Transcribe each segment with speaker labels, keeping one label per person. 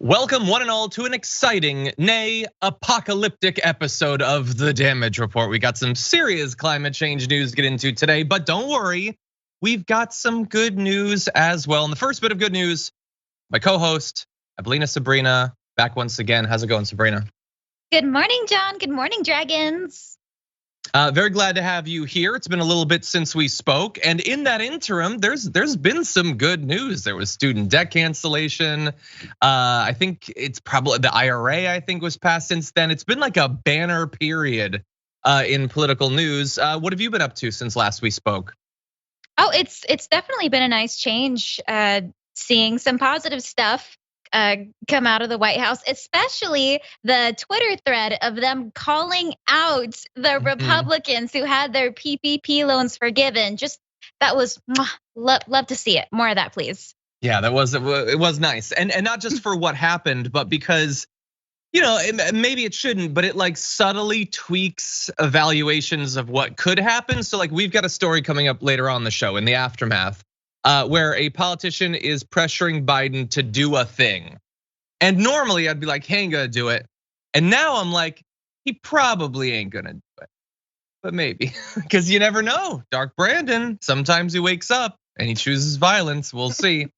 Speaker 1: Welcome one and all to an exciting, nay, apocalyptic episode of The Damage Report. We got some serious climate change news to get into today, but don't worry, we've got some good news as well. And the first bit of good news, my co-host, Sabrina, back once again. How's it going, Sabrina?
Speaker 2: Good morning, John. Good morning, dragons.
Speaker 1: Very glad to have you here. It's been a little bit since we spoke, and in that interim, there's been some good news. There was student debt cancellation. I think it's probably the IRA. I think was passed since then. It's been like a banner period in political news. What have you been up to since last we spoke?
Speaker 2: Oh, it's definitely been a nice change. Seeing some positive stuff come out of the White House, especially the Twitter thread of them calling out the Republicans who had their PPP loans forgiven. Just that was love to see it. More of that, please.
Speaker 1: Yeah, it was nice, and not just for what happened, but because maybe it shouldn't, but it like subtly tweaks evaluations of what could happen. So like we've got a story coming up later on the show in the aftermath. Where a politician is pressuring Biden to do a thing. And normally I'd be like, he ain't gonna do it. And now I'm like, he probably ain't gonna do it. But maybe, because you never know. Dark Brandon, sometimes he wakes up and he chooses violence, we'll see.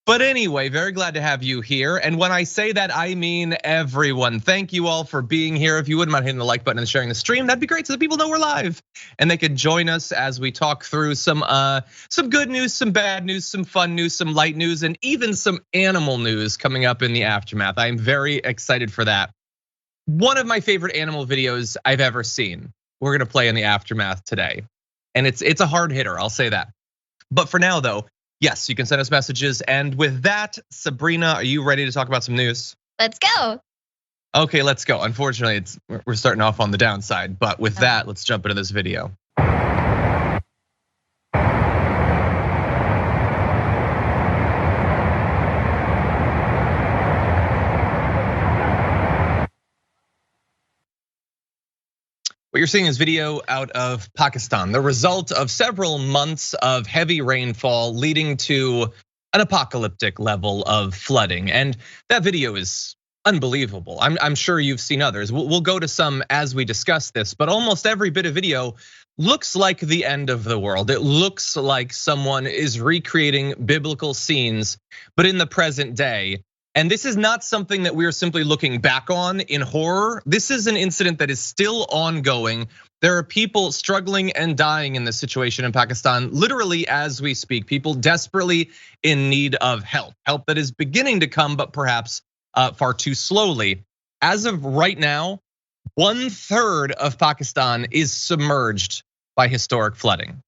Speaker 1: But anyway, very glad to have you here. And when I say that, I mean everyone. Thank you all for being here. If you wouldn't mind hitting the like button and sharing the stream, that'd be great so that people know we're live. And they could join us as we talk through some good news, some bad news, some fun news, some light news, and even some animal news coming up in the aftermath. I'm very excited for that. One of my favorite animal videos I've ever seen, we're gonna play in the aftermath today. And it's a hard hitter, I'll say that. But for now though, yes, you can send us messages. And with that, Sabrina, are you ready to talk about some news?
Speaker 2: Let's go.
Speaker 1: Okay, let's go. Unfortunately, we're starting off on the downside, but with that, let's jump into this video. What you're seeing is video out of Pakistan, the result of several months of heavy rainfall leading to an apocalyptic level of flooding. And that video is unbelievable. I'm sure you've seen others. We'll go to some as we discuss this, but almost every bit of video looks like the end of the world. It looks like someone is recreating biblical scenes, but in the present day. And this is not something that we're simply looking back on in horror. This is an incident that is still ongoing. There are people struggling and dying in this situation in Pakistan, literally as we speak. People desperately in need of help that is beginning to come, but perhaps far too slowly. As of right now, 1/3 of Pakistan is submerged by historic flooding.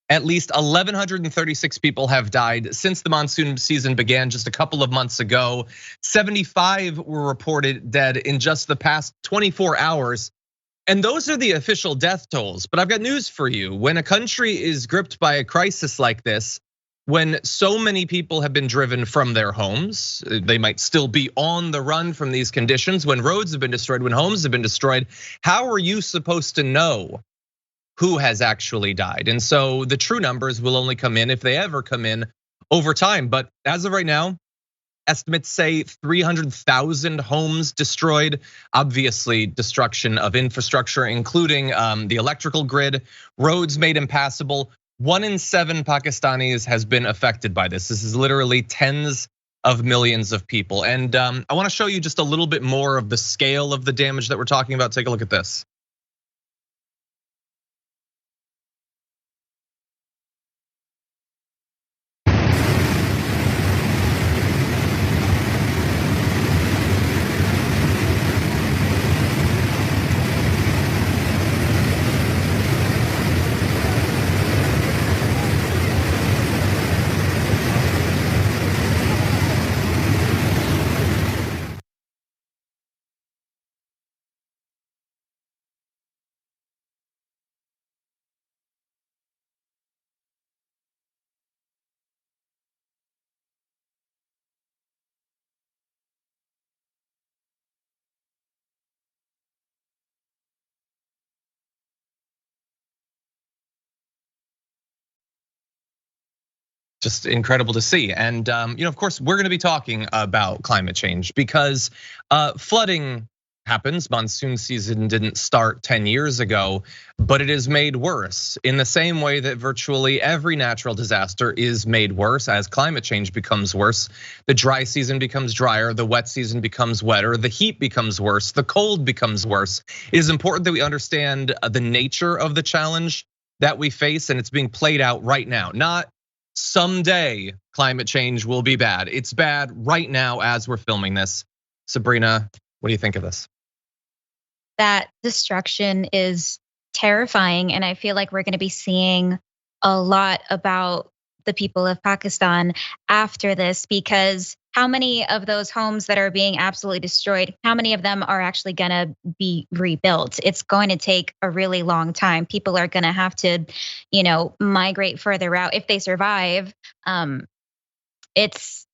Speaker 1: At least 1,136 people have died since the monsoon season began just a couple of months ago. 75 were reported dead in just the past 24 hours. And those are the official death tolls. But I've got news for you. When a country is gripped by a crisis like this, when so many people have been driven from their homes, they might still be on the run from these conditions, when roads have been destroyed, when homes have been destroyed, how are you supposed to know who has actually died? And so the true numbers will only come in, if they ever come in, over time. But as of right now, estimates say 300,000 homes destroyed. Obviously, destruction of infrastructure, including the electrical grid, roads made impassable. 1 in 7 Pakistanis has been affected by this. This is literally tens of millions of people. And I wanna show you just a little bit more of the scale of the damage that we're talking about. Take a look at this. just incredible to see. And of course, we're going to be talking about climate change because flooding happens. Monsoon season didn't start 10 years ago, but it is made worse in the same way that virtually every natural disaster is made worse as climate change becomes worse. The dry season becomes drier, the wet season becomes wetter, the heat becomes worse, the cold becomes worse. It is important that we understand the nature of the challenge that we face, and it's being played out right now. Not someday climate change will be bad. It's bad right now as we're filming this. Sabrina, what do you think of this?
Speaker 2: That destruction is terrifying. And I feel like we're going to be seeing a lot about the people of Pakistan after this, because how many of those homes that are being absolutely destroyed, how many of them are actually going to be rebuilt? It's going to take a really long time. People are going to have to, migrate further out if they survive.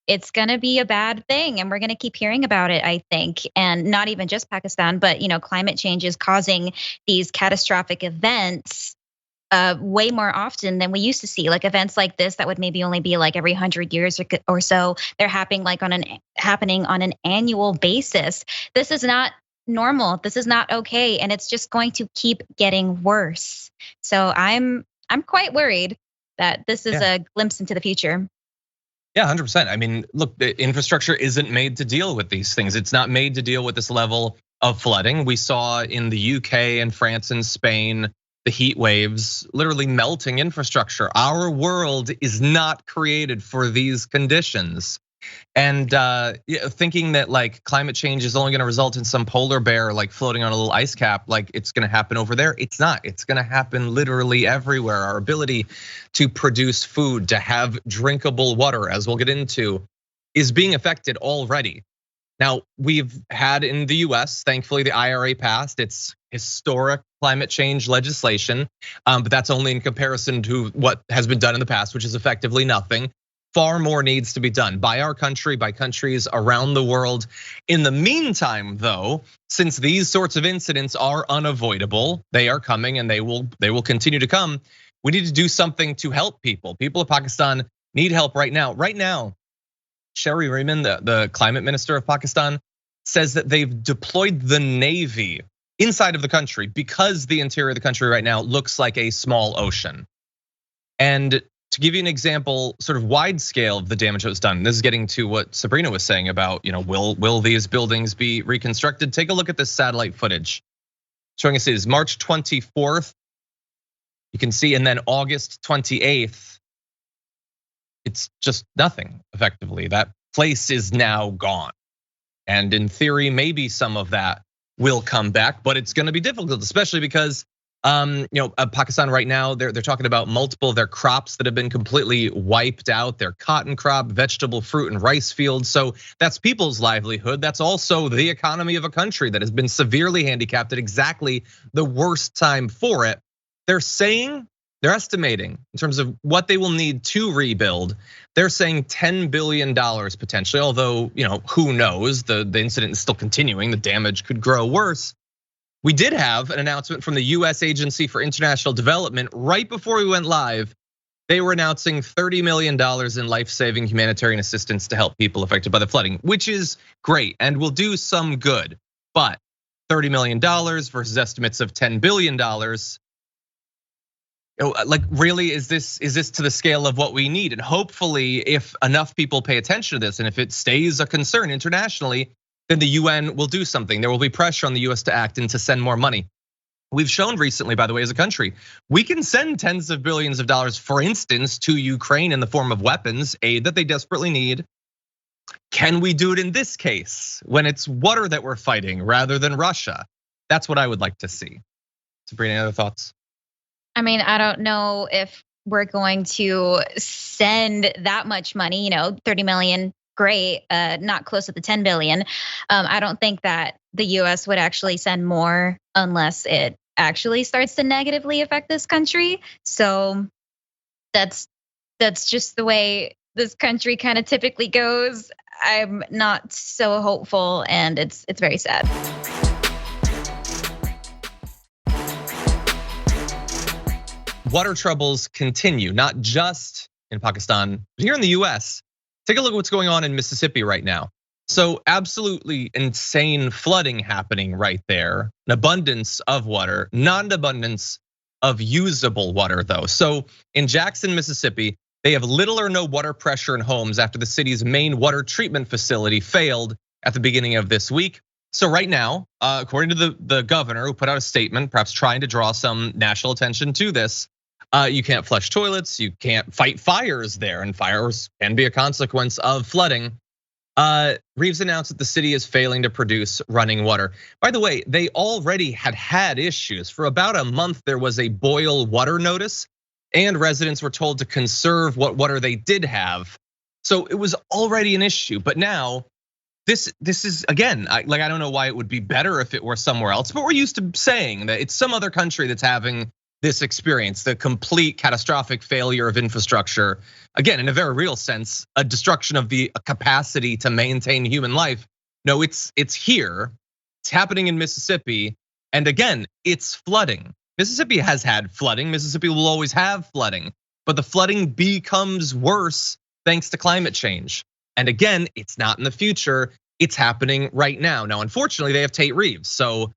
Speaker 2: It's going to be a bad thing, and we're going to keep hearing about it, I think. And not even just Pakistan, but climate change is causing these catastrophic events way more often than we used to see. Like events like this that would maybe only be like every 100 years or so. They're happening on an annual basis. This is not normal. This is not okay, and it's just going to keep getting worse. So I'm quite worried that this is a glimpse into the future.
Speaker 1: Yeah, 100%. I mean, look, the infrastructure isn't made to deal with these things. It's not made to deal with this level of flooding. We saw in the UK and France and Spain, the heat waves literally melting infrastructure. Our world is not created for these conditions. And thinking that like climate change is only going to result in some polar bear like floating on a little ice cap, like it's going to happen over there. It's not. It's going to happen literally everywhere. Our ability to produce food, to have drinkable water, as we'll get into, is being affected already. Now, we've had in the US, thankfully, the IRA passed. It's historic climate change legislation, but that's only in comparison to what has been done in the past, which is effectively nothing. Far more needs to be done by our country, by countries around the world. In the meantime, though, since these sorts of incidents are unavoidable, they are coming and they will continue to come. We need to do something to help people. People of Pakistan need help right now. Right now, Sherry Rehman, the climate minister of Pakistan, says that they've deployed the Navy inside of the country because the interior of the country right now looks like a small ocean. And to give you an example, sort of wide scale of the damage that was done, this is getting to what Sabrina was saying about, will these buildings be reconstructed? Take a look at this satellite footage showing us it is March 24th. You can see, and then August 28th, it's just nothing effectively. That place is now gone. And in theory, maybe some of that will come back, but it's gonna be difficult, especially because Pakistan right now, they're talking about multiple of their crops that have been completely wiped out. Their cotton crop, vegetable, fruit, and rice fields. So that's people's livelihood. That's also the economy of a country that has been severely handicapped at exactly the worst time for it. They're estimating in terms of what they will need to rebuild. They're saying $10 billion potentially, although who knows? The incident is still continuing. The damage could grow worse. We did have an announcement from the US Agency for International Development right before we went live. They were announcing $30 million in life-saving humanitarian assistance to help people affected by the flooding, which is great and will do some good. But $30 million versus estimates of $10 billion. Like, really, is this to the scale of what we need? And hopefully, if enough people pay attention to this, and if it stays a concern internationally, then the UN will do something. There will be pressure on the US to act and to send more money. We've shown recently, by the way, as a country, we can send tens of billions of dollars, for instance, to Ukraine in the form of weapons, aid that they desperately need. Can we do it in this case when it's water that we're fighting rather than Russia? That's what I would like to see. Sabrina, any other thoughts?
Speaker 2: I mean, I don't know if we're going to send that much money, 30 million. Great, not close to the 10 billion. I don't think that the US would actually send more unless it actually starts to negatively affect this country. So that's just the way this country kind of typically goes. I'm not so hopeful, and it's very sad.
Speaker 1: Water troubles continue, not just in Pakistan. But here in the US, take a look at what's going on in Mississippi right now. So absolutely insane flooding happening right there. An abundance of water, not an abundance of usable water though. So in Jackson, Mississippi, they have little or no water pressure in homes after the city's main water treatment facility failed at the beginning of this week. So right now, according to the governor who put out a statement, perhaps trying to draw some national attention to this, you can't flush toilets, you can't fight fires there, and fires can be a consequence of flooding. Reeves announced that the city is failing to produce running water. By the way, they already had issues. For about a month, there was a boil water notice, and residents were told to conserve what water they did have. So it was already an issue, but now this is, again, I don't know why it would be better if it were somewhere else, but we're used to saying that it's some other country that's having this experience, the complete catastrophic failure of infrastructure. Again, in a very real sense, a destruction of the capacity to maintain human life. No, it's here. It's happening in Mississippi. And again, it's flooding. Mississippi has had flooding. Mississippi will always have flooding, but the flooding becomes worse thanks to climate change. And again, it's not in the future, it's happening right now. Now, unfortunately, they have Tate Reeves. So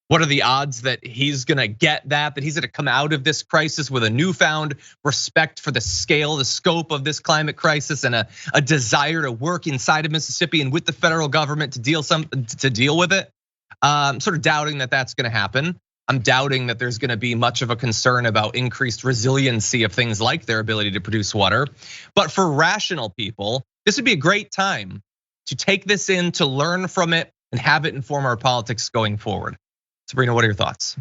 Speaker 1: what are the odds that he's gonna get that he's gonna come out of this crisis with a newfound respect for the scale, the scope of this climate crisis, and a desire to work inside of Mississippi and with the federal government to deal with it? I'm sort of doubting that that's gonna happen. I'm doubting that there's gonna be much of a concern about increased resiliency of things like their ability to produce water. But for rational people, this would be a great time to take this in, to learn from it, and have it inform our politics going forward. Sabrina, what are your thoughts?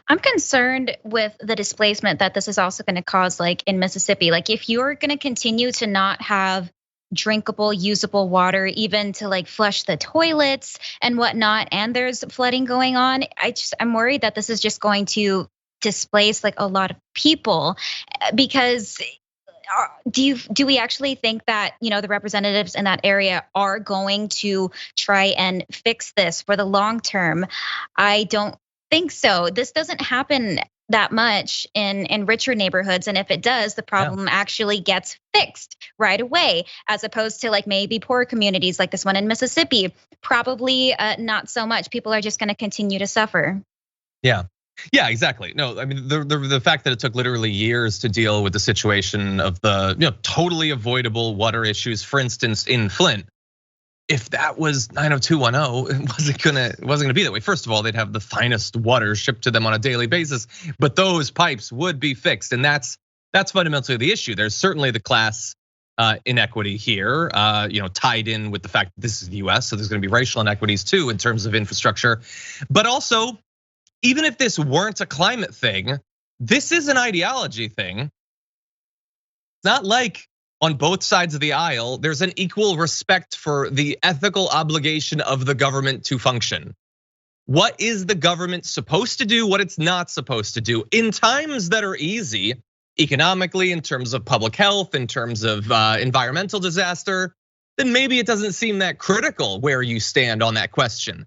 Speaker 2: I'm concerned with the displacement that this is also going to cause, like in Mississippi. Like if you're going to continue to not have drinkable, usable water, even to like flush the toilets and whatnot, and there's flooding going on, I'm worried that this is just going to displace like a lot of people. Because do we actually think that, the representatives in that area are going to try and fix this for the long term? I don't think so. This doesn't happen that much in richer neighborhoods, and if it does, the problem actually gets fixed right away, as opposed to like maybe poor communities like this one in Mississippi. Probably not so much. People are just going to continue to suffer.
Speaker 1: Yeah, exactly. No, I mean the fact that it took literally years to deal with the situation of the totally avoidable water issues, for instance, in Flint. If that was 90210, it wasn't gonna be that way. First of all, they'd have the finest water shipped to them on a daily basis, but those pipes would be fixed, and that's fundamentally the issue. There's certainly the class inequity here, tied in with the fact that this is the US, so there's gonna be racial inequities too in terms of infrastructure, but also, even if this weren't a climate thing, this is an ideology thing. It's not like on both sides of the aisle, there's an equal respect for the ethical obligation of the government to function. What is the government supposed to do, what it's not supposed to do in times that are easy, economically, in terms of public health, in terms of environmental disaster, then maybe it doesn't seem that critical where you stand on that question.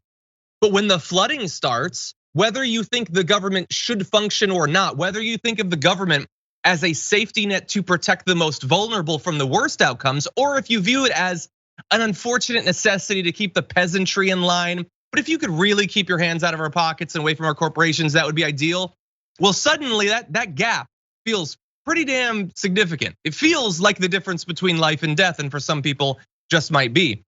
Speaker 1: But when the flooding starts, whether you think the government should function or not, whether you think of the government as a safety net to protect the most vulnerable from the worst outcomes, or if you view it as an unfortunate necessity to keep the peasantry in line, but if you could really keep your hands out of our pockets and away from our corporations, that would be ideal. Well, suddenly that gap feels pretty damn significant. It feels like the difference between life and death, and for some people just might be.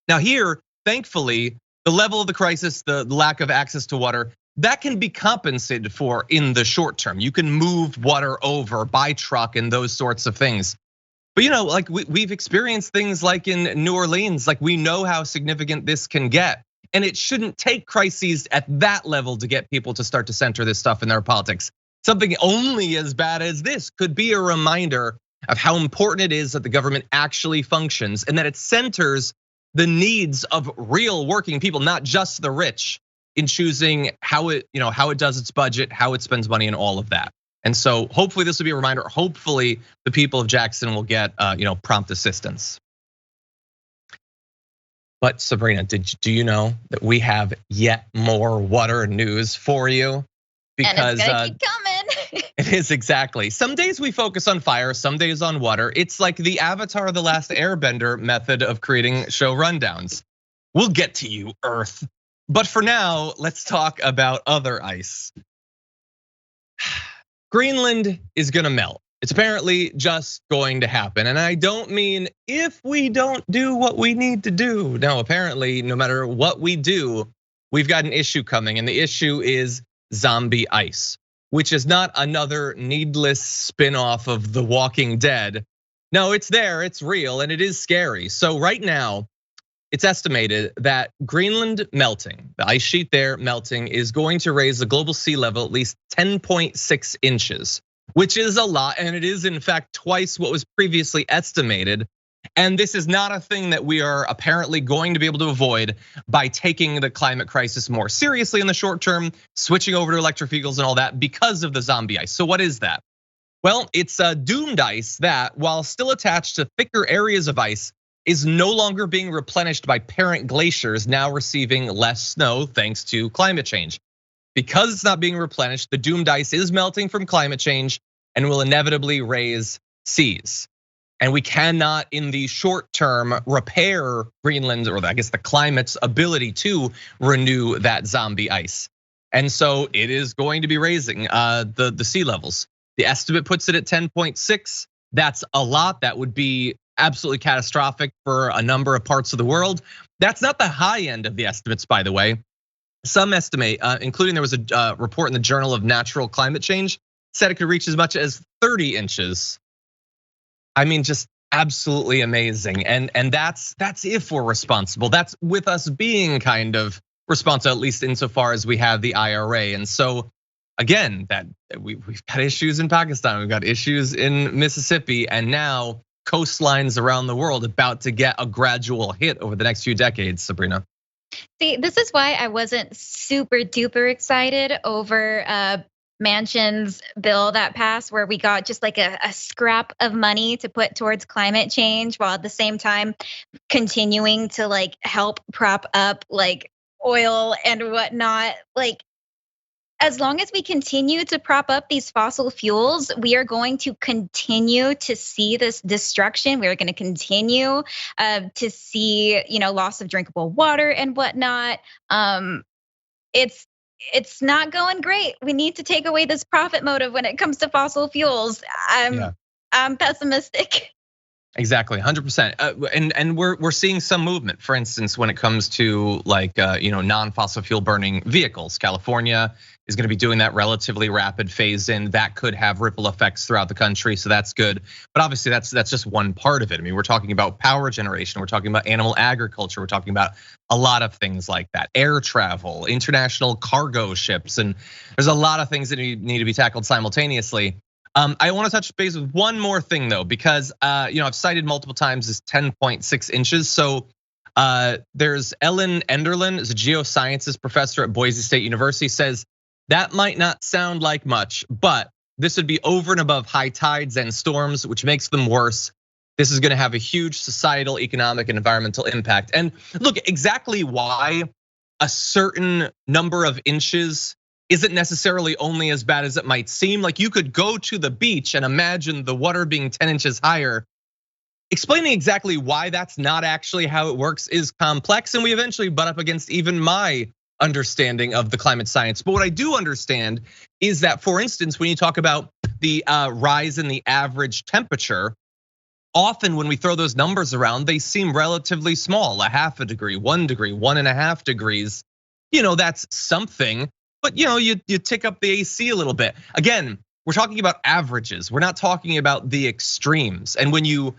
Speaker 1: Now here, thankfully, the level of the crisis, the lack of access to water, that can be compensated for in the short term. You can move water over by truck and those sorts of things. But like we've experienced things like in New Orleans, like we know how significant this can get. And it shouldn't take crises at that level to get people to start to center this stuff in their politics. Something only as bad as this could be a reminder of how important it is that the government actually functions and that it centers the needs of real working people, not just the rich, in choosing how it does its budget, how it spends money, and all of that. And so hopefully this will be a reminder. Hopefully the people of Jackson will get prompt assistance. But Sabrina, do you know that we have yet more water news for you?
Speaker 2: Because and it's gonna keep coming.
Speaker 1: It is, exactly. Some days we focus on fire, some days on water. It's like the Avatar: The Last Airbender method of creating show rundowns. We'll get to you, Earth. But for now, let's talk about other ice. Greenland is gonna melt. It's apparently just going to happen. And I don't mean if we don't do what we need to do. No, apparently, no matter what we do, we've got an issue coming. And the issue is zombie ice, which is not another needless spin-off of The Walking Dead. No, it's there, it's real, and it is scary. So right now, it's estimated that Greenland melting, the ice sheet there melting, is going to raise the global sea level at least 10.6 inches, which is a lot, and it is in fact twice what was previously estimated. And this is not a thing that we are apparently going to be able to avoid by taking the climate crisis more seriously in the short term, switching over to electric vehicles and all that because of the zombie ice. So what is that? Well, it's a doomed ice that, while still attached to thicker areas of ice, is no longer being replenished by parent glaciers, now receiving less snow thanks to climate change. Because it's not being replenished, the doomed ice is melting from climate change and will inevitably raise seas. And we cannot, in the short term, repair Greenland's, or I guess the climate's ability to renew that zombie ice. And so it is going to be raising the sea levels. The estimate puts it at 10.6. That's a lot. That would be absolutely catastrophic for a number of parts of the world. That's not the high end of the estimates, by the way. Some estimate, including there was a report in the Journal of Natural Climate Change, said it could reach as much as 30 inches. I mean, just absolutely amazing. And that's if we're responsible. That's with us being kind of responsible, at least insofar as we have the IRA. And so again, that we've got issues in Pakistan, we've got issues in Mississippi, and now coastlines around the world about to get a gradual hit over the next few decades, Sabrina.
Speaker 2: See, this is why I wasn't super duper excited over Manchin's bill that passed, where we got just like a scrap of money to put towards climate change, while at the same time continuing to like help prop up like oil and whatnot. Like, as long as we continue to prop up these fossil fuels, we are going to continue to see this destruction. We are going to continue to see, loss of drinkable water and whatnot. It's not going great. We need to take away this profit motive when it comes to fossil fuels. I'm pessimistic.
Speaker 1: Exactly, 100%. And we're seeing some movement. For instance, when it comes to like non-fossil fuel burning vehicles, California is going to be doing that relatively rapid phase in. That could have ripple effects throughout the country, so that's good. But obviously, that's just one part of it. I mean, we're talking about power generation, we're talking about animal agriculture, we're talking about a lot of things like that. Air travel, international cargo ships, and there's a lot of things that need to be tackled simultaneously. I want to touch base with one more thing though, because I've cited multiple times this 10.6 inches. So there's Ellen Enderlin, is a geosciences professor at Boise State University, says that might not sound like much, but this would be over and above high tides and storms, which makes them worse. This is going to have a huge societal, economic, and environmental impact. And look, exactly why a certain number of inches isn't necessarily only as bad as it might seem. Like, you could go to the beach and imagine the water being 10 inches higher. Explaining exactly why that's not actually how it works is complex, and we eventually butt up against even my understanding of the climate science. But what I do understand is that, for instance, when you talk about the rise in the average temperature, often when we throw those numbers around, they seem relatively small, a half a degree, 1 degree, 1.5 degrees. That's something. But you tick up the AC a little bit. Again, we're talking about averages. We're not talking about the extremes. And when you,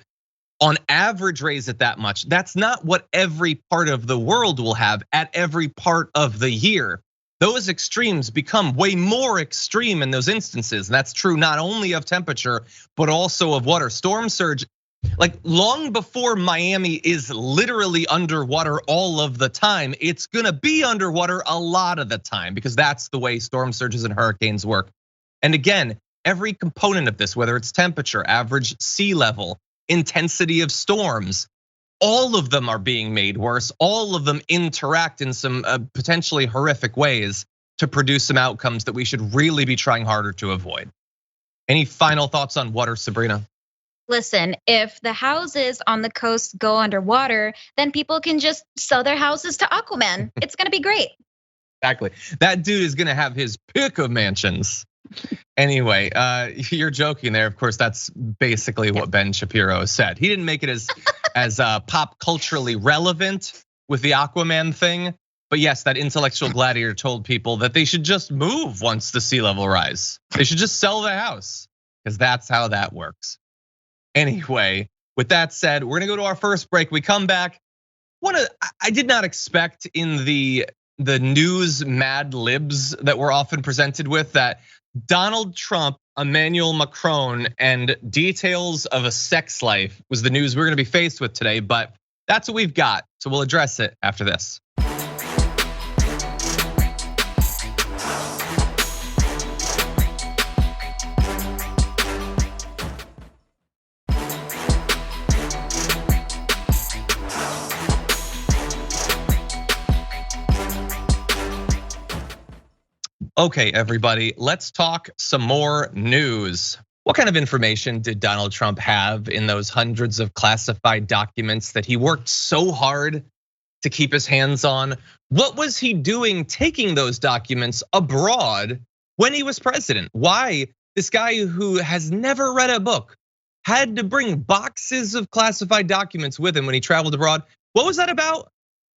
Speaker 1: on average, raise it that much, that's not what every part of the world will have at every part of the year. Those extremes become way more extreme in those instances. And that's true not only of temperature, but also of water. Storm surge, like long before Miami is literally underwater all of the time, it's gonna be underwater a lot of the time, because that's the way storm surges and hurricanes work. And again, every component of this, whether it's temperature, average sea level, intensity of storms, all of them are being made worse. All of them interact in some potentially horrific ways to produce some outcomes that we should really be trying harder to avoid. Any final thoughts on water, Sabrina?
Speaker 2: Listen, if the houses on the coast go underwater, then people can just sell their houses to Aquaman. It's gonna be great.
Speaker 1: Exactly. That dude is gonna have his pick of mansions. Anyway, you're joking there. Of course, that's basically what Ben Shapiro said. He didn't make it as pop culturally relevant with the Aquaman thing. But yes, that intellectual gladiator told people that they should just move once the sea level rise. They should just sell the house, because that's how that works. Anyway, with that said, we're gonna go to our first break. We come back. I did not expect in the news mad libs that we're often presented with that Donald Trump, Emmanuel Macron, and details of a sex life was the news we're gonna be faced with today, but that's what we've got. So we'll address it after this. Okay, everybody, let's talk some more news. What kind of information did Donald Trump have in those hundreds of classified documents that he worked so hard to keep his hands on? What was he doing taking those documents abroad when he was president? Why this guy who has never read a book had to bring boxes of classified documents with him when he traveled abroad? What was that about?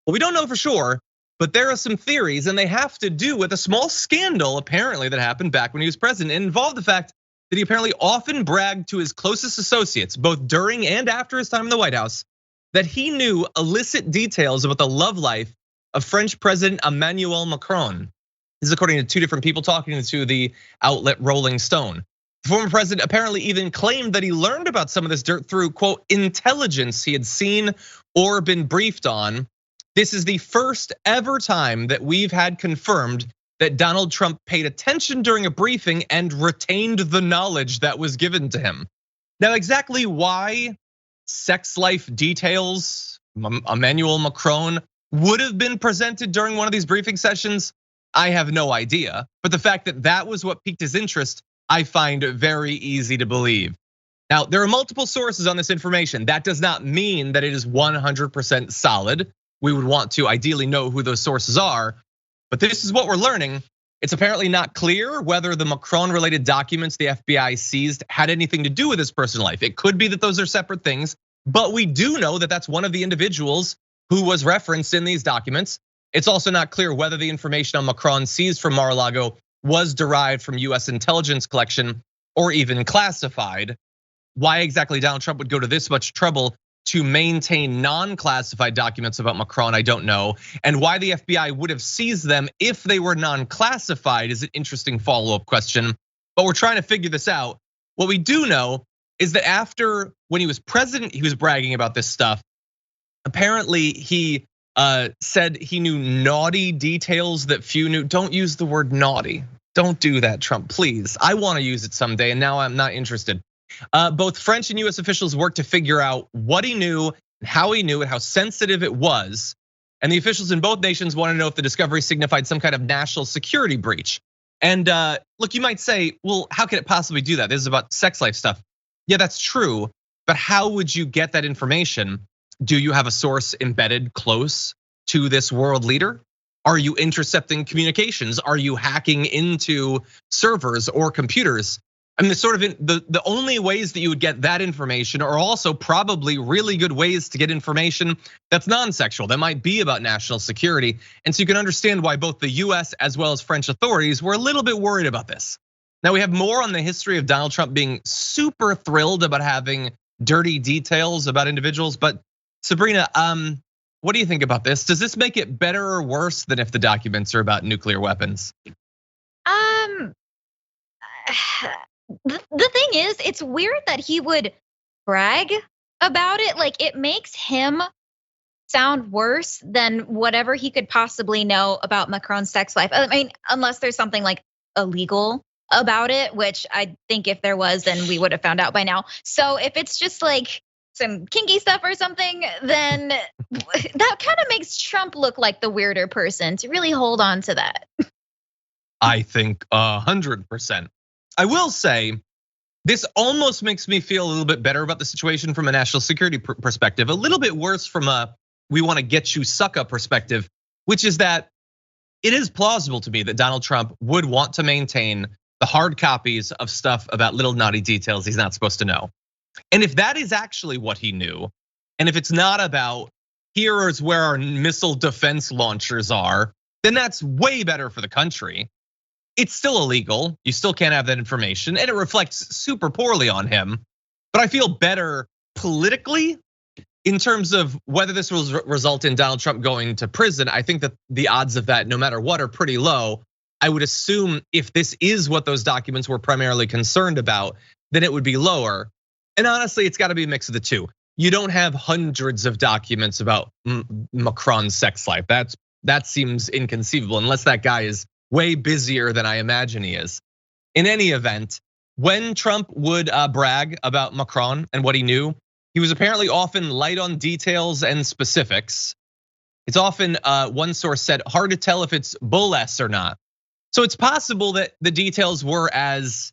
Speaker 1: Well, we don't know for sure. But there are some theories, and they have to do with a small scandal apparently that happened back when he was president. It involved the fact that he apparently often bragged to his closest associates, both during and after his time in the White House, that he knew illicit details about the love life of French President Emmanuel Macron. This is according to two different people talking to the outlet Rolling Stone. The former president apparently even claimed that he learned about some of this dirt through, quote, intelligence he had seen or been briefed on. This is the first ever time that we've had confirmed that Donald Trump paid attention during a briefing and retained the knowledge that was given to him. Now, exactly why sex life details, Emmanuel Macron, would have been presented during one of these briefing sessions, I have no idea. But the fact that that was what piqued his interest, I find very easy to believe. Now, there are multiple sources on this information. That does not mean that it is 100% solid. We would want to ideally know who those sources are, but this is what we're learning. It's apparently not clear whether the Macron-related documents the FBI seized had anything to do with his personal life. It could be that those are separate things, but we do know that that's one of the individuals who was referenced in these documents. It's also not clear whether the information on Macron seized from Mar-a-Lago was derived from US intelligence collection or even classified. Why exactly Donald Trump would go to this much trouble to maintain non-classified documents about Macron, I don't know. And why the FBI would have seized them if they were non-classified is an interesting follow-up question. But we're trying to figure this out. What we do know is that after, when he was president, he was bragging about this stuff. Apparently he said he knew naughty details that few knew. Don't use the word naughty. Don't do that, Trump, please. I want to use it someday, and now I'm not interested. Both French and US officials worked to figure out what he knew, how he knew it, how sensitive it was. And the officials in both nations want to know if the discovery signified some kind of national security breach. And look, you might say, well, how could it possibly do that? This is about sex life stuff. Yeah, that's true. But how would you get that information? Do you have a source embedded close to this world leader? Are you intercepting communications? Are you hacking into servers or computers? I mean, the only ways that you would get that information are also probably really good ways to get information that's non-sexual, that might be about national security. And so you can understand why both the US as well as French authorities were a little bit worried about this. Now we have more on the history of Donald Trump being super thrilled about having dirty details about individuals. But Sabrina, what do you think about this? Does this make it better or worse than if the documents are about nuclear weapons?
Speaker 2: The thing is, it's weird that he would brag about it. Like, it makes him sound worse than whatever he could possibly know about Macron's sex life. I mean, unless there's something like illegal about it, which I think if there was, then we would have found out by now. So if it's just like some kinky stuff or something, then that kind of makes Trump look like the weirder person to really hold on to that.
Speaker 1: I think 100%. I will say This almost makes me feel a little bit better about the situation from a national security perspective, a little bit worse from a we want to get you suck up perspective, which is that it is plausible to me that Donald Trump would want to maintain the hard copies of stuff about little naughty details he's not supposed to know. And if that is actually what he knew, and if it's not about here is where our missile defense launchers are, then that's way better for the country. It's still illegal. You still can't have that information, and it reflects super poorly on him. But I feel better politically in terms of whether this will result in Donald Trump going to prison. I think that the odds of that, no matter what, are pretty low. I would assume if this is what those documents were primarily concerned about, then it would be lower. And honestly, it's got to be a mix of the two. You don't have hundreds of documents about Macron's sex life. That seems inconceivable unless that guy is way busier than I imagine he is. In any event, when Trump would brag about Macron and what he knew, he was apparently often light on details and specifics. It's often, one source said, hard to tell if it's bull-s or not. So it's possible that the details were as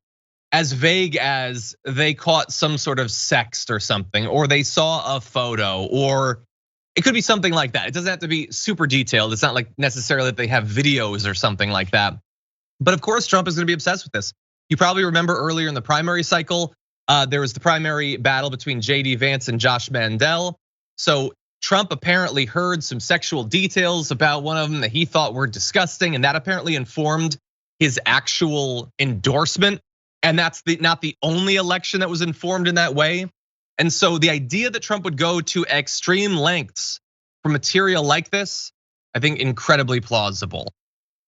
Speaker 1: vague as they caught some sort of sext or something, or they saw a photo, or it could be something like that. It doesn't have to be super detailed. It's not like necessarily that they have videos or something like that. But of course, Trump is gonna be obsessed with this. You probably remember earlier in the primary cycle, there was the primary battle between JD Vance and Josh Mandel. So Trump apparently heard some sexual details about one of them that he thought were disgusting, and that apparently informed his actual endorsement. And that's not the only election that was informed in that way. And so the idea that Trump would go to extreme lengths for material like this, I think incredibly plausible.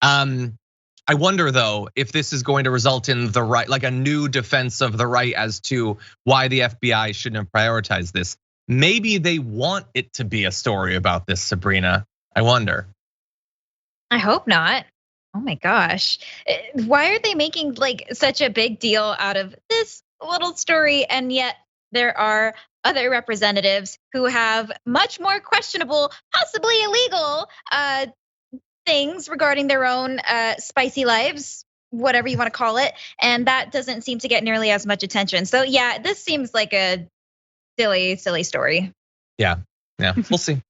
Speaker 1: I wonder though, if this is going to result in the right, like a new defense of the right as to why the FBI shouldn't have prioritized this. Maybe they want it to be a story about this, Sabrina. I wonder.
Speaker 2: I hope not. Oh my gosh. Why are they making like such a big deal out of this little story? And yet there are other representatives who have much more questionable, possibly illegal things regarding their own spicy lives, whatever you want to call it. And that doesn't seem to get nearly as much attention. So yeah, this seems like a silly story.
Speaker 1: Yeah, we'll see.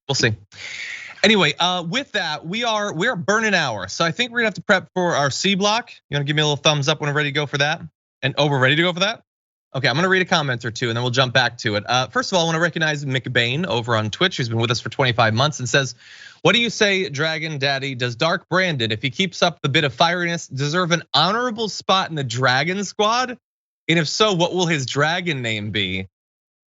Speaker 1: Anyway, with that, we're burning an hour. So I think we're gonna have to prep for our C block. You wanna give me a little thumbs up when we're ready to go for that? And we're ready to go for that? Okay, I'm gonna read a comment or two and then we'll jump back to it. First of all, I wanna recognize McBain over on Twitch, who's been with us for 25 months and says, what do you say, Dragon Daddy? Does Dark Brandon, if he keeps up the bit of fieriness, deserve an honorable spot in the Dragon Squad? And if so, what will his dragon name be?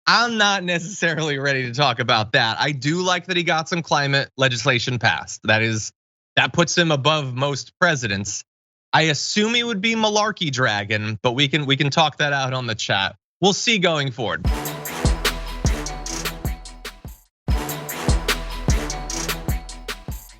Speaker 1: I'm not necessarily ready to talk about that. I do like that he got some climate legislation passed. That puts him above most presidents. I assume he would be Malarkey Dragon, but we can talk that out on the chat. We'll see going forward.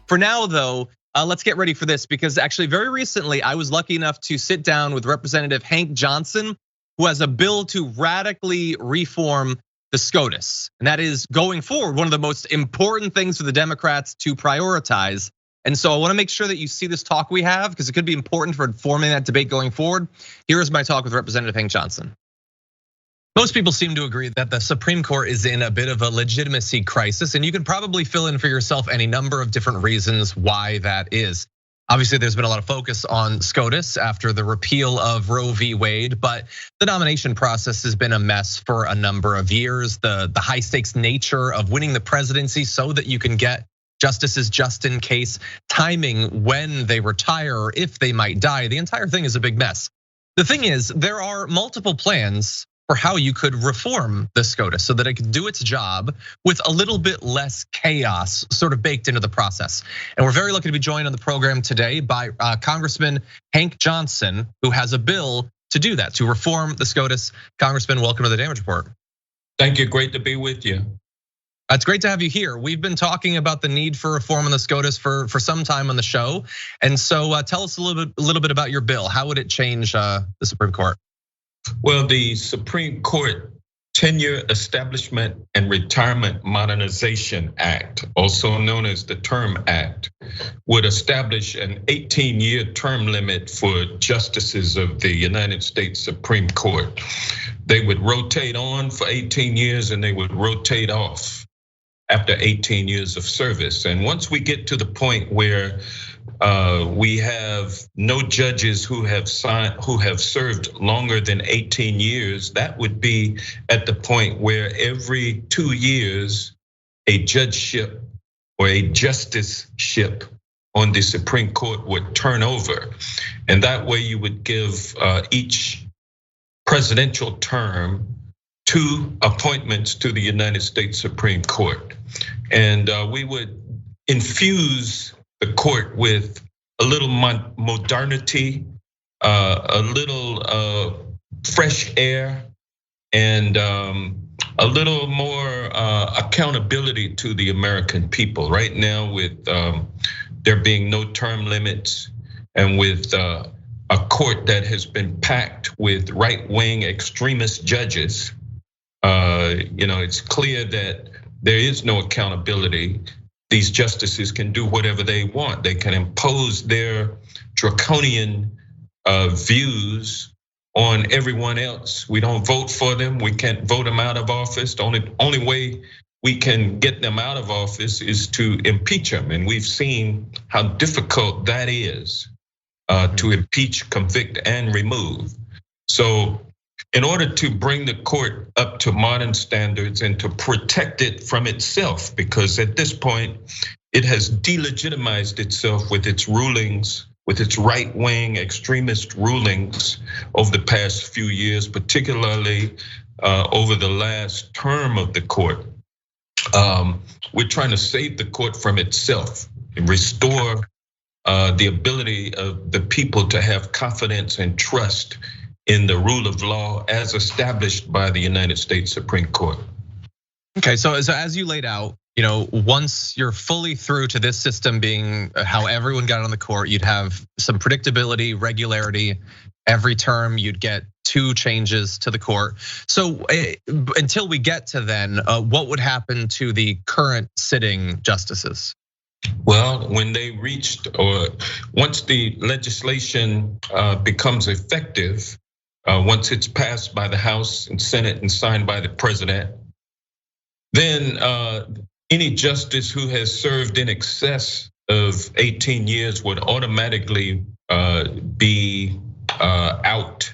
Speaker 1: For now though, let's get ready for this because actually very recently I was lucky enough to sit down with Representative Hank Johnson, who has a bill to radically reform the SCOTUS. And that is going forward, one of the most important things for the Democrats to prioritize. And so I wanna make sure that you see this talk we have because it could be important for informing that debate going forward. Here is my talk with Representative Hank Johnson. Most people seem to agree that the Supreme Court is in a bit of a legitimacy crisis, and you can probably fill in for yourself any number of different reasons why that is. Obviously, there's been a lot of focus on SCOTUS after the repeal of Roe v. Wade, but the nomination process has been a mess for a number of years. The high stakes nature of winning the presidency so that you can get justices just in case, timing when they retire or if they might die, the entire thing is a big mess. The thing is, there are multiple plans for how you could reform the SCOTUS so that it could do its job with a little bit less chaos sort of baked into the process. And we're very lucky to be joined on the program today by Congressman Hank Johnson, who has a bill to do that, to reform the SCOTUS. Congressman, welcome to the Damage Report.
Speaker 3: Thank you, great to be with you.
Speaker 1: It's great to have you here. We've been talking about the need for reform on the SCOTUS for some time on the show. And so tell us a little bit about your bill. How would it change the Supreme Court?
Speaker 3: Well, the Supreme Court Tenure Establishment and Retirement Modernization Act, also known as the TERM Act, would establish an 18-year term limit for justices of the United States Supreme Court. They would rotate on for 18 years and they would rotate off after 18 years of service. And once we get to the point where we have no judges who have served longer than 18 years, that would be at the point where every 2 years a judgeship or a justiceship on the Supreme Court would turn over. And that way you would give each presidential term 2 appointments to the United States Supreme Court. And we would infuse the court with a little modernity, a little fresh air, and a little more accountability to the American people. Right now, with there being no term limits, and with a court that has been packed with right-wing extremist judges, it's clear that there is no accountability. These justices can do whatever they want. They can impose their draconian views on everyone else. We don't vote for them. We can't vote them out of office. The only way we can get them out of office is to impeach them. And we've seen how difficult that is to impeach, convict, and remove. So in order to bring the court up to modern standards and to protect it from itself, because at this point, it has delegitimized itself with its rulings, with its right-wing extremist rulings over the past few years, particularly over the last term of the court. We're trying to save the court from itself and restore the ability of the people to have confidence and trust in the rule of law as established by the United States Supreme Court.
Speaker 1: Okay, so as you laid out, once you're fully through to this system being how everyone got on the court, you'd have some predictability, regularity. Every term, you'd get 2 changes to the court. So until we get to then, what would happen to the current sitting justices?
Speaker 3: Well, when they reached, or once the legislation becomes effective, once it's passed by the House and Senate and signed by the president, then any justice who has served in excess of 18 years would automatically be out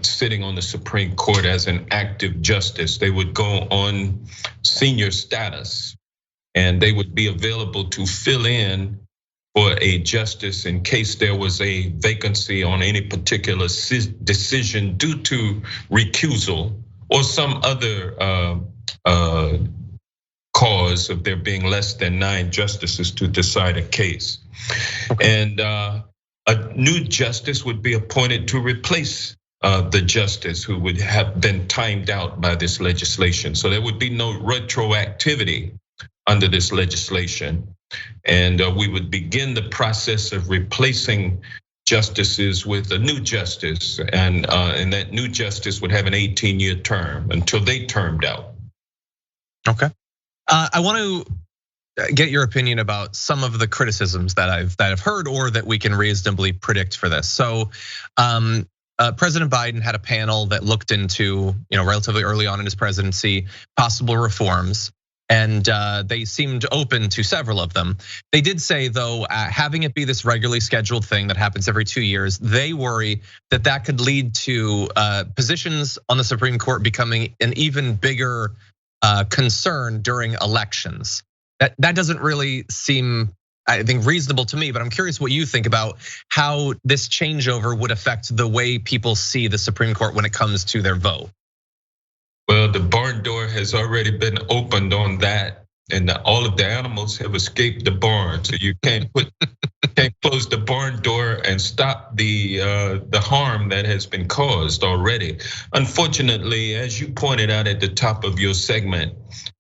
Speaker 3: sitting on the Supreme Court as an active justice. They would go on senior status, and they would be available to fill in for a justice in case there was a vacancy on any particular decision due to recusal or some other cause of there being less than 9 justices to decide a case. And a new justice would be appointed to replace the justice who would have been timed out by this legislation. So there would be no retroactivity under this legislation. And we would begin the process of replacing justices with a new justice. And that new justice would have an 18-year term until they termed out.
Speaker 1: Okay. I want to get your opinion about some of the criticisms that I've heard or that we can reasonably predict for this. So President Biden had a panel that looked into, relatively early on in his presidency, possible reforms. And they seemed open to several of them. They did say, though, having it be this regularly scheduled thing that happens every 2 years, they worry that that could lead to positions on the Supreme Court becoming an even bigger concern during elections. That doesn't really seem, I think, reasonable to me, but I'm curious what you think about how this changeover would affect the way people see the Supreme Court when it comes to their vote.
Speaker 3: Well, the barn door has already been opened on that, and all of the animals have escaped the barn. So you can't close the barn door and stop the harm that has been caused already. Unfortunately, as you pointed out at the top of your segment,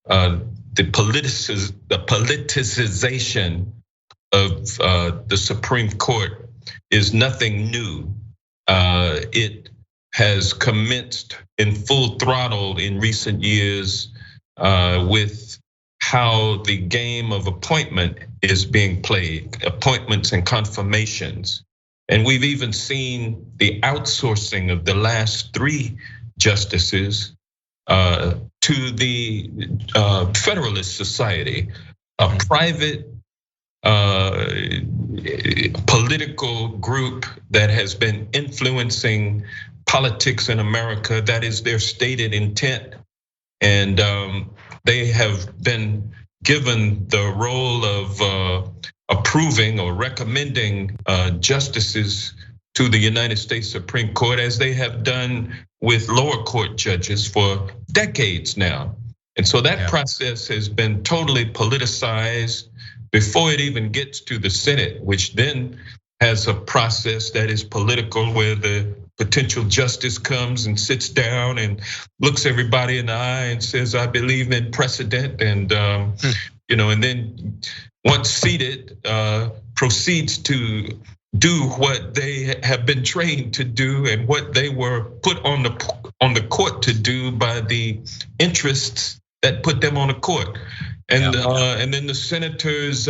Speaker 3: the politicization of the Supreme Court is nothing new. It has commenced in full throttle in recent years with how the game of appointment is being played, appointments and confirmations. And we've even seen the outsourcing of the last 3 justices to the Federalist Society, a private political group that has been influencing politics in America. That is their stated intent. And they have been given the role of approving or recommending justices to the United States Supreme Court, as they have done with lower court judges for decades now. And so that process has been totally politicized before it even gets to the Senate, which then has a process that is political, where the potential justice comes and sits down and looks everybody in the eye and says, "I believe in precedent," and and then once seated, proceeds to do what they have been trained to do and what they were put on the court to do by the interests that put them on the court. And then the senators,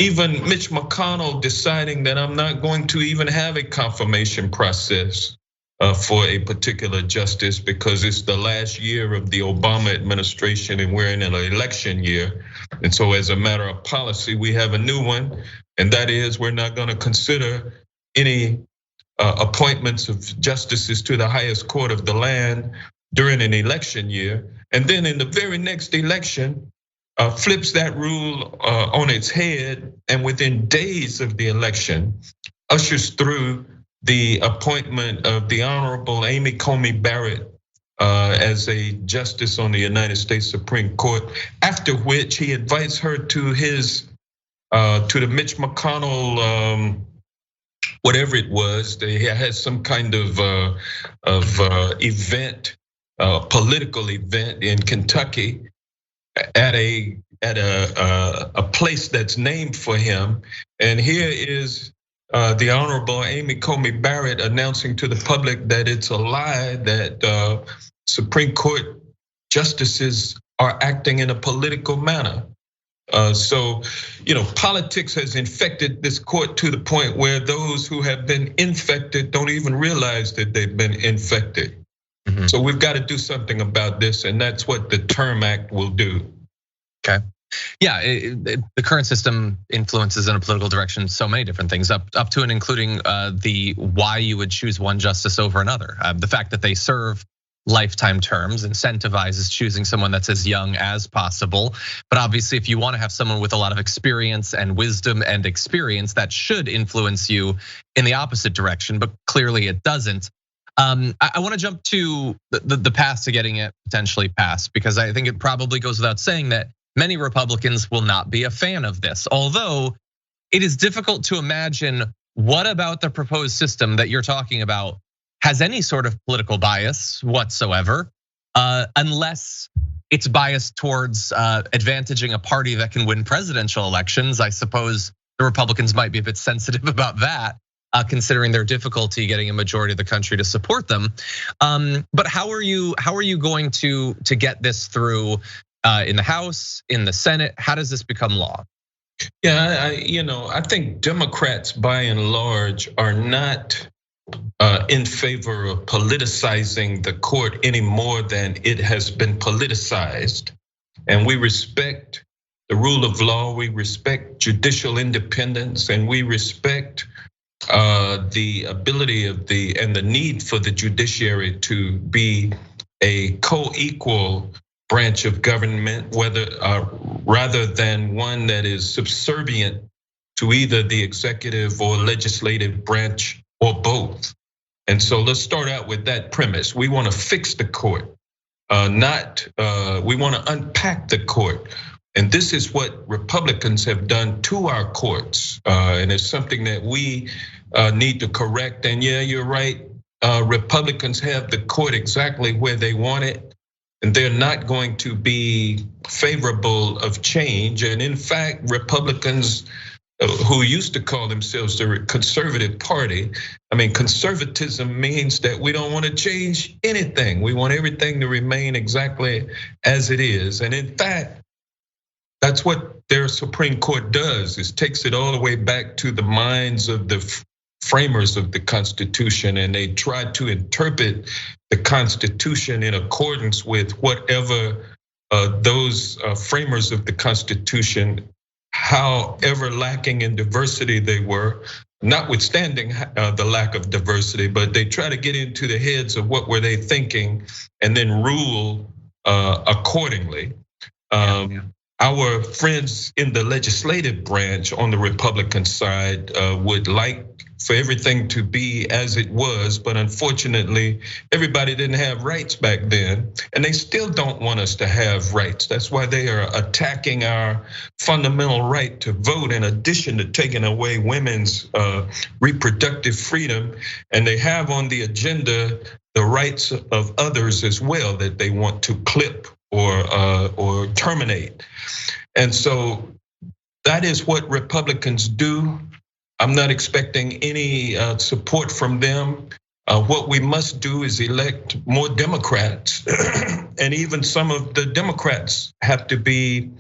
Speaker 3: even Mitch McConnell deciding that I'm not going to even have a confirmation process for a particular justice because it's the last year of the Obama administration and we're in an election year. And so as a matter of policy, we have a new one, and that is we're not gonna consider any appointments of justices to the highest court of the land during an election year. And then in the very next election, flips that rule on its head, and within days of the election, ushers through the appointment of the Honorable Amy Coney Barrett as a justice on the United States Supreme Court. After which he invites her to the Mitch McConnell, whatever it was. They had some kind of event, political event in Kentucky, at a place that's named for him. And here is the Honorable Amy Coney Barrett announcing to the public that it's a lie that Supreme Court justices are acting in a political manner. So, politics has infected this court to the point where those who have been infected don't even realize that they've been infected. So we've got to do something about this, and that's what the Term Act will do.
Speaker 1: Okay. Yeah, the current system influences in a political direction so many different things, up to and including the why you would choose one justice over another. The fact that they serve lifetime terms incentivizes choosing someone that's as young as possible. But obviously, if you want to have someone with a lot of experience and wisdom and experience, that should influence you in the opposite direction. But clearly, it doesn't. I want to jump to the path to getting it potentially passed, because I think it probably goes without saying that many Republicans will not be a fan of this. Although it is difficult to imagine what about the proposed system that you're talking about has any sort of political bias whatsoever, unless it's biased towards advantaging a party that can win presidential elections. I suppose the Republicans might be a bit sensitive about that, considering their difficulty getting a majority of the country to support them. But how are you going to get this through in the House, in the Senate? How does this become law?
Speaker 3: Yeah, I think Democrats by and large are not in favor of politicizing the court any more than it has been politicized. And we respect the rule of law, we respect judicial independence, and we respect the ability of and the need for the judiciary to be a co-equal branch of government, rather than one that is subservient to either the executive or legislative branch or both. And so let's start out with that premise. We want to fix the court, we want to unpack the court. And this is what Republicans have done to our courts. And it's something that we need to correct. And yeah, you're right. Republicans have the court exactly where they want it. And they're not going to be favorable of change. And in fact, Republicans who used to call themselves the conservative party. I mean, conservatism means that we don't want to change anything. We want everything to remain exactly as it is. And in fact, That's what their Supreme Court does, is takes it all the way back to the minds of the framers of the Constitution, and they try to interpret the Constitution in accordance with whatever those framers of the Constitution, however lacking in diversity they were, notwithstanding the lack of diversity, but they try to get into the heads of what were they thinking and then rule accordingly. Our friends in the legislative branch on the Republican side would like for everything to be as it was, but unfortunately, everybody didn't have rights back then, and they still don't want us to have rights. That's why they are attacking our fundamental right to vote, in addition to taking away women's reproductive freedom, and they have on the agenda the rights of others as well that they want to clip or terminate. And so that is what Republicans do. I'm not expecting any support from them. What we must do is elect more Democrats. And even some of the Democrats have to be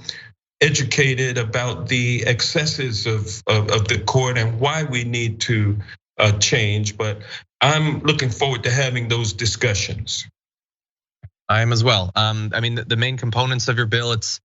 Speaker 3: educated about the excesses of the court and why we need to change. But I'm looking forward to having those discussions.
Speaker 1: I am as well. I mean, the main components of your bill, it's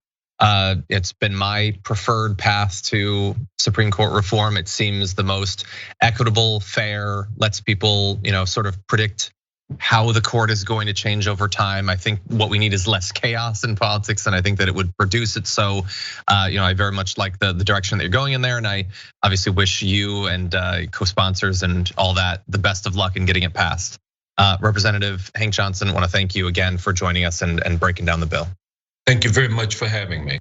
Speaker 1: been my preferred path to Supreme Court reform. It seems the most equitable, fair, lets people, sort of predict how the court is going to change over time. I think what we need is less chaos in politics, and I think that it would produce it. So, I very much like the direction that you're going in there, and I obviously wish you and co-sponsors and all that the best of luck in getting it passed. Representative Hank Johnson, I want to thank you again for joining us and breaking down the bill.
Speaker 3: Thank you very much for having me.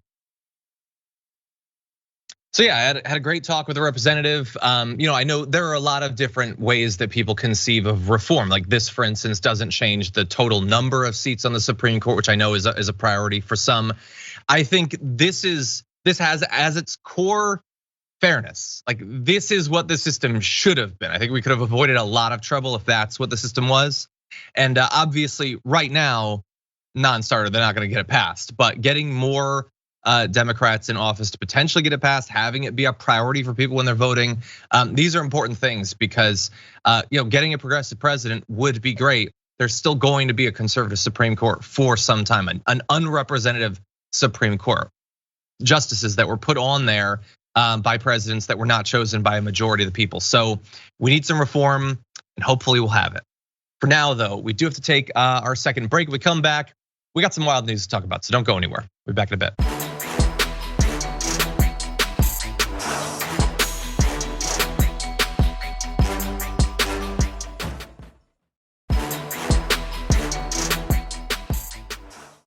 Speaker 1: So yeah, I had a great talk with the representative. I know there are a lot of different ways that people conceive of reform. Like this, for instance, doesn't change the total number of seats on the Supreme Court, which I know is a priority for some. I think this has as its core fairness. Like this is what the system should have been. I think we could have avoided a lot of trouble if that's what the system was. And obviously, right now, non-starter, they're not going to get it passed. But getting more Democrats in office to potentially get it passed, having it be a priority for people when they're voting, these are important things because getting a progressive president would be great. There's still going to be a conservative Supreme Court for some time, an unrepresentative Supreme Court, justices that were put on there by presidents that were not chosen by a majority of the people. So we need some reform, and hopefully we'll have it. For now, though, we do have to take our second break. When we come back, we got some wild news to talk about, so don't go anywhere. We'll be back in a bit.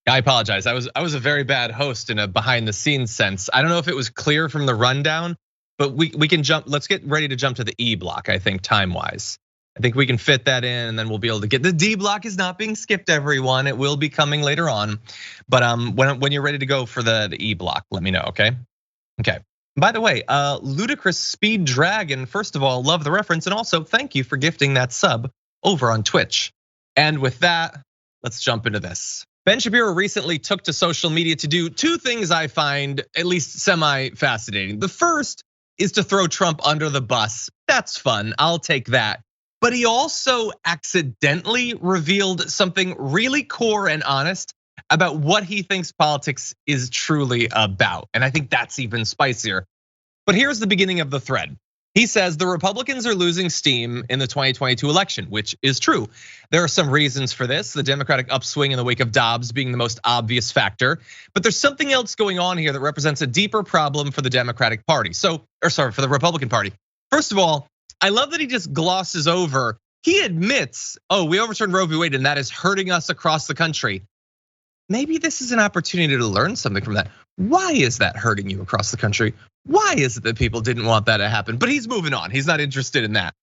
Speaker 1: I apologize. I was a very bad host in a behind the scenes sense. I don't know if it was clear from the rundown, but we can jump. Let's get ready to jump to the E block, I think, time-wise. I think we can fit that in, and then we'll be able to get the D block is not being skipped, everyone. It will be coming later on. But when you're ready to go for the E block, let me know, okay? Okay. By the way, Ludicrous Speed Dragon, first of all, love the reference, and also thank you for gifting that sub over on Twitch. And with that, let's jump into this. Ben Shapiro recently took to social media to do two things I find at least semi-fascinating. The first is to throw Trump under the bus. That's fun, I'll take that. But he also accidentally revealed something really core and honest about what he thinks politics is truly about. And I think that's even spicier. But here's the beginning of the thread. He says the Republicans are losing steam in the 2022 election, which is true. There are some reasons for this, the Democratic upswing in the wake of Dobbs being the most obvious factor. But there's something else going on here that represents a deeper problem for the Democratic Party. For the Republican Party. First of all, I love that he just glosses over. He admits, we overturned Roe v. Wade and that is hurting us across the country. Maybe this is an opportunity to learn something from that. Why is that hurting you across the country? Why is it that people didn't want that to happen? But he's moving on. He's not interested in that.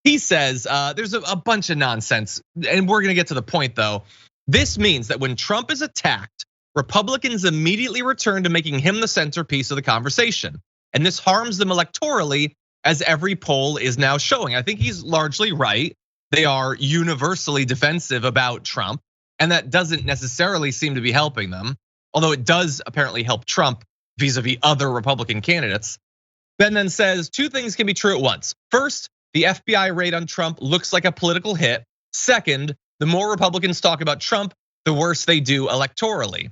Speaker 1: He says there's a bunch of nonsense, and we're gonna get to the point though. This means that when Trump is attacked, Republicans immediately return to making him the centerpiece of the conversation. And this harms them electorally, as every poll is now showing. I think he's largely right. They are universally defensive about Trump, and that doesn't necessarily seem to be helping them. Although it does apparently help Trump vis-a-vis other Republican candidates. Ben then says 2 things can be true at once. First, the FBI raid on Trump looks like a political hit. Second, the more Republicans talk about Trump, the worse they do electorally.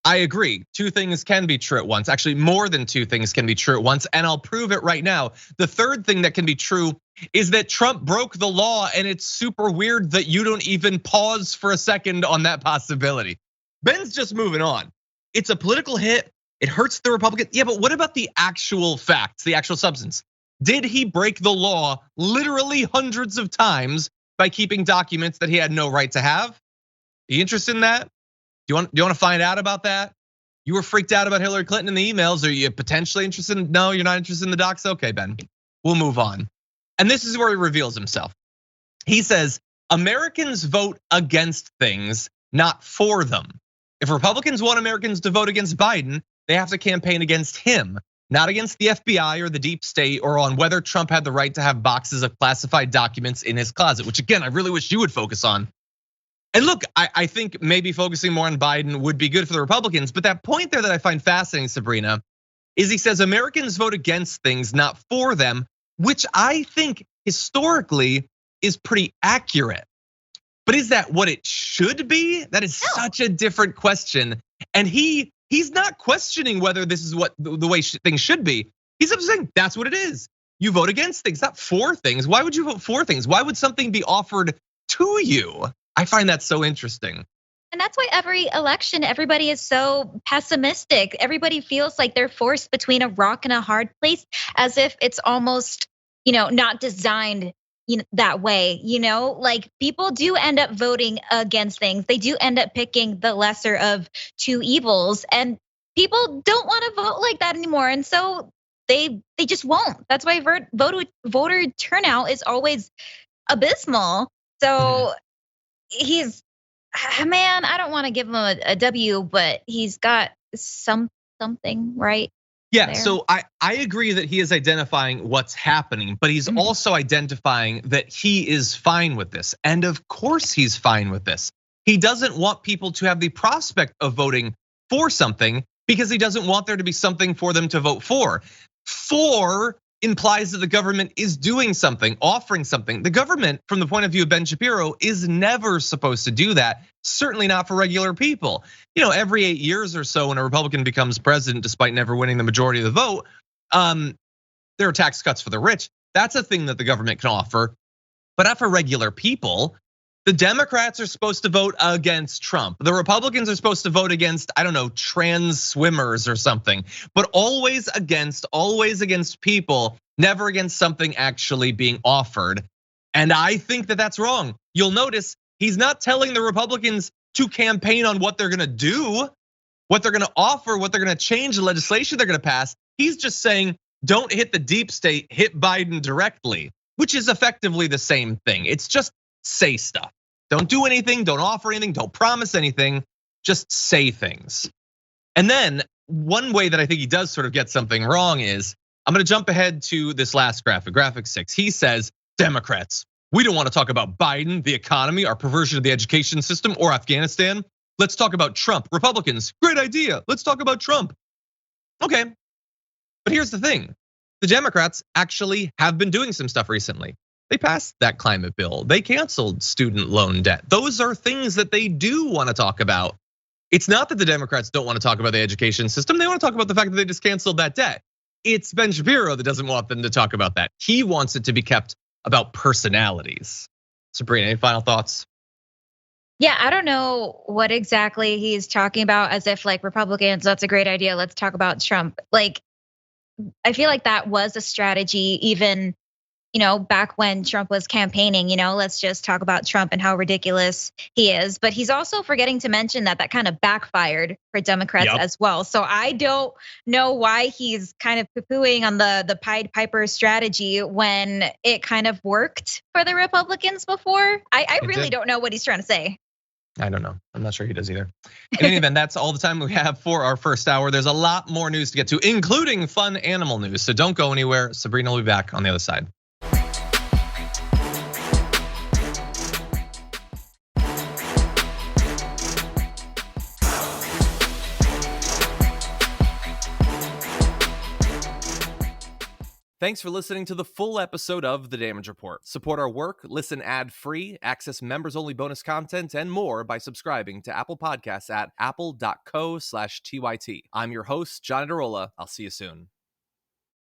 Speaker 1: I agree, 2 things can be true at once. Actually, more than 2 things can be true at once, and I'll prove it right now. The third thing that can be true is that Trump broke the law, and it's super weird that you don't even pause for a second on that possibility. Ben's just moving on. It's a political hit, it hurts the Republicans. Yeah, but what about the actual facts, the actual substance? Did he break the law literally hundreds of times by keeping documents that he had no right to have? Are you interested in that? Do you want to find out about that? You were freaked out about Hillary Clinton in the emails. Are you potentially interested in? No, you're not interested in the docs? Okay, Ben, we'll move on. And this is where he reveals himself. He says, Americans vote against things, not for them. If Republicans want Americans to vote against Biden, they have to campaign against him, not against the FBI or the deep state or on whether Trump had the right to have boxes of classified documents in his closet, which again, I really wish you would focus on. And look, I think maybe focusing more on Biden would be good for the Republicans, but that point there that I find fascinating, Sabrina, is he says Americans vote against things, not for them, which I think historically is pretty accurate. But is that what it should be? That is such a different question. And he's not questioning whether this is what the way things should be. He's just saying that's what it is. You vote against things, not for things. Why would you vote for things? Why would something be offered to you? I find that so interesting.
Speaker 2: And that's why every election, everybody is so pessimistic. Everybody feels like they're forced between a rock and a hard place, as if it's almost, not designed that way. Like people do end up voting against things. They do end up picking the lesser of 2 evils, and people don't want to vote like that anymore. And so they just won't. That's why voter turnout is always abysmal. So he's, man, I don't want to give him a W, but he's got something right.
Speaker 1: Yeah,
Speaker 2: there.
Speaker 1: So I agree that he is identifying what's happening, but he's also identifying that he is fine with this. And of course he's fine with this. He doesn't want people to have the prospect of voting for something because he doesn't want there to be something for them to vote for. For implies that the government is doing something, offering something. The government, from the point of view of Ben Shapiro, is never supposed to do that. Certainly not for regular people. Every 8 years or so when a Republican becomes president, despite never winning the majority of the vote, there are tax cuts for the rich. That's a thing that the government can offer, but not for regular people. The Democrats are supposed to vote against Trump. The Republicans are supposed to vote against, I don't know, trans swimmers or something, but always against people, never against something actually being offered. And I think that that's wrong. You'll notice he's not telling the Republicans to campaign on what they're gonna do, what they're gonna offer, what they're gonna change, the legislation they're gonna pass. He's just saying, don't hit the deep state, hit Biden directly, which is effectively the same thing. It's just say stuff. Don't do anything, don't offer anything, don't promise anything, just say things. And then one way that I think he does sort of get something wrong is, I'm gonna jump ahead to this last graphic 6. He says, Democrats, we don't want to talk about Biden, the economy, our perversion of the education system, or Afghanistan. Let's talk about Trump. Republicans, great idea, let's talk about Trump. Okay, but here's the thing. The Democrats actually have been doing some stuff recently. They passed that climate bill. They canceled student loan debt. Those are things that they do want to talk about. It's not that the Democrats don't want to talk about the education system. They want to talk about the fact that they just canceled that debt. It's Ben Shapiro that doesn't want them to talk about that. He wants it to be kept about personalities. Sabrina, any final thoughts?
Speaker 2: Yeah, I don't know what exactly he's talking about, as if like Republicans, that's a great idea, let's talk about Trump. Like, I feel like that was a strategy even back when Trump was campaigning, let's just talk about Trump and how ridiculous he is. But he's also forgetting to mention that kind of backfired for Democrats as well. So I don't know why he's kind of poo-pooing on the Pied Piper strategy when it kind of worked for the Republicans before. I really don't know what he's trying to say.
Speaker 1: I don't know. I'm not sure he does either. In any event, that's all the time we have for our first hour. There's a lot more news to get to, including fun animal news. So don't go anywhere. Sabrina will be back on the other side.
Speaker 4: Thanks for listening to the full episode of The Damage Report. Support our work, listen ad-free, access members-only bonus content, and more by subscribing to Apple Podcasts at apple.co/TYT. I'm your host, John Adarola. I'll see you soon.